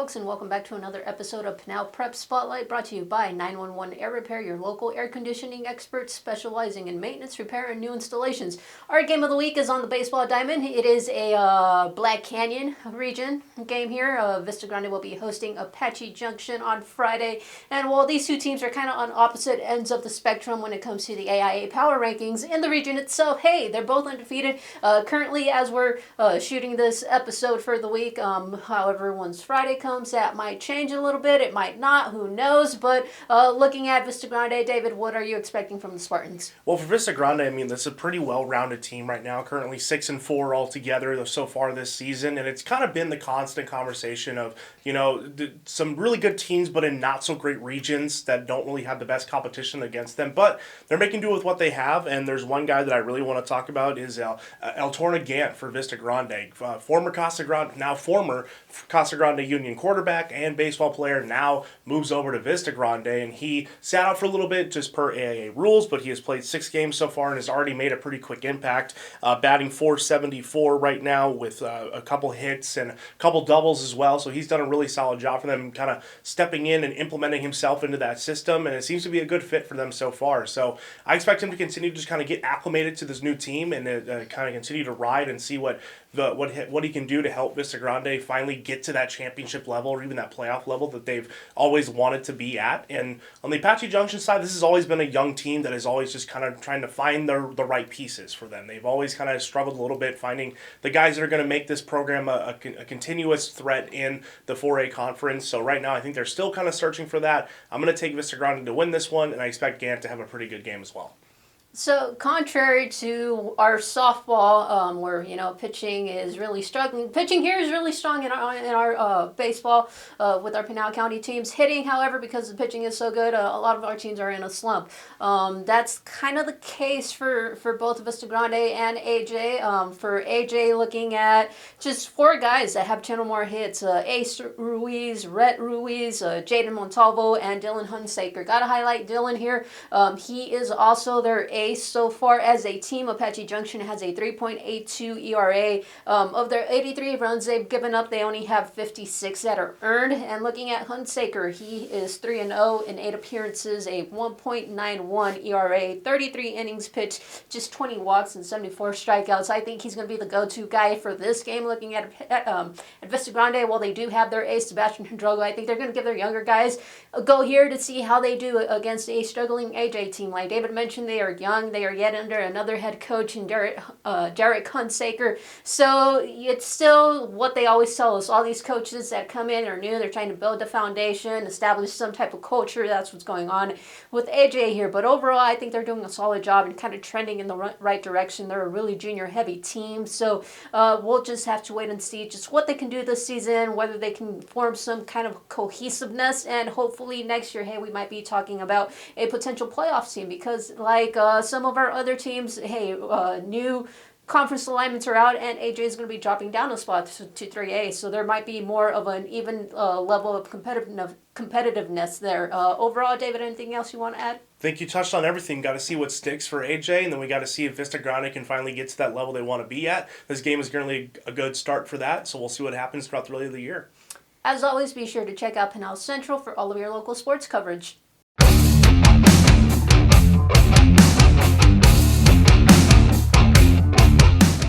folks, and welcome back to another episode of Pinal Prep Spotlight, brought to you by 911 Air Repair, your local air conditioning experts specializing in maintenance, repair, and new installations. Our game of the week is on the baseball diamond. It is a Black Canyon region game here. Vista Grande will be hosting Apache Junction on Friday, and while these two teams are kind of on opposite ends of the spectrum when it comes to the AIA power rankings in the region itself, hey, they're both undefeated. Currently, as we're shooting this episode for the week, however, once Friday comes, that might change a little bit. It might not. Who knows? But looking at Vista Grande, David, what are you expecting from the Spartans? Well, for Vista Grande, I mean, this is a pretty well-rounded team right now. Currently 6-4 altogether so far this season, and it's kind of been the constant conversation of, you know, some really good teams, but in not so great regions that don't really have the best competition against them. But they're making do with what they have, and there's one guy that I really want to talk about is El Torna Gant for Vista Grande, former Casa Grande Union quarterback and baseball player, now moves over to Vista Grande, and he sat out for a little bit just per AIA rules, but he has played 6 games so far and has already made a pretty quick impact, batting .474 right now with a couple hits and a couple doubles as well, so he's done a really solid job for them, kind of stepping in and implementing himself into that system, and it seems to be a good fit for them so far. So I expect him to continue to just kind of get acclimated to this new team and kind of continue to ride and see what he can do to help Vista Grande finally get to that championship level or even that playoff level that they've always wanted to be at. And on the Apache Junction side, this has always been a young team that is always just kind of trying to find the right pieces for them. They've always kind of struggled a little bit finding the guys that are going to make this program a continuous threat in the 4A conference. So right now I think they're still kind of searching for that. I'm going to take Vista Grande to win this one, and I expect Gant to have a pretty good game as well. So, contrary to our softball, where pitching is really struggling, pitching here is really strong in our baseball with our Pinal County teams. Hitting, however, because the pitching is so good, a lot of our teams are in a slump. That's kind of the case for both Vista Grande and AJ. For AJ, looking at just 4 guys that have 10 or more hits: Ace Ruiz, Rhett Ruiz, Jaden Montalvo, and Dylan Hunsaker. Got to highlight Dylan here. He is also their ace. So far as a team, Apache Junction has a 3.82 ERA. Of their 83 runs they've given up, they only have 56 that are earned. And looking at Hunsaker, he is 3-0 in 8 appearances, a 1.91 ERA, 33 innings pitched, just 20 walks and 74 strikeouts. I think he's going to be the go-to guy for this game. Looking at Vista Grande, while they do have their ace, Sebastian Hidrogo, I think they're going to give their younger guys a go here to see how they do against a struggling AJ team. Like David mentioned, they are young. They are yet under another head coach in Derek Hunsaker. So it's still what they always tell us. All these coaches that come in are new. They're trying to build a foundation, establish some type of culture. That's what's going on with AJ here. But overall, I think they're doing a solid job and kind of trending in the right direction. They're a really junior-heavy team. So we'll just have to wait and see just what they can do this season, whether they can form some kind of cohesiveness, and hopefully next year, hey, we might be talking about a potential playoff team, because like some of our other teams, hey, new conference alignments are out, and AJ is going to be dropping down a spot to 3A, so there might be more of an even level of competitiveness there. Overall, David, anything else you want to add? I think you touched on everything. Got to see what sticks for AJ, and then we got to see if Vista Grande can finally get to that level they want to be at. This game is currently a good start for that, so we'll see what happens throughout the rest of the year. As always, be sure to check out Pinal Central for all of your local sports coverage.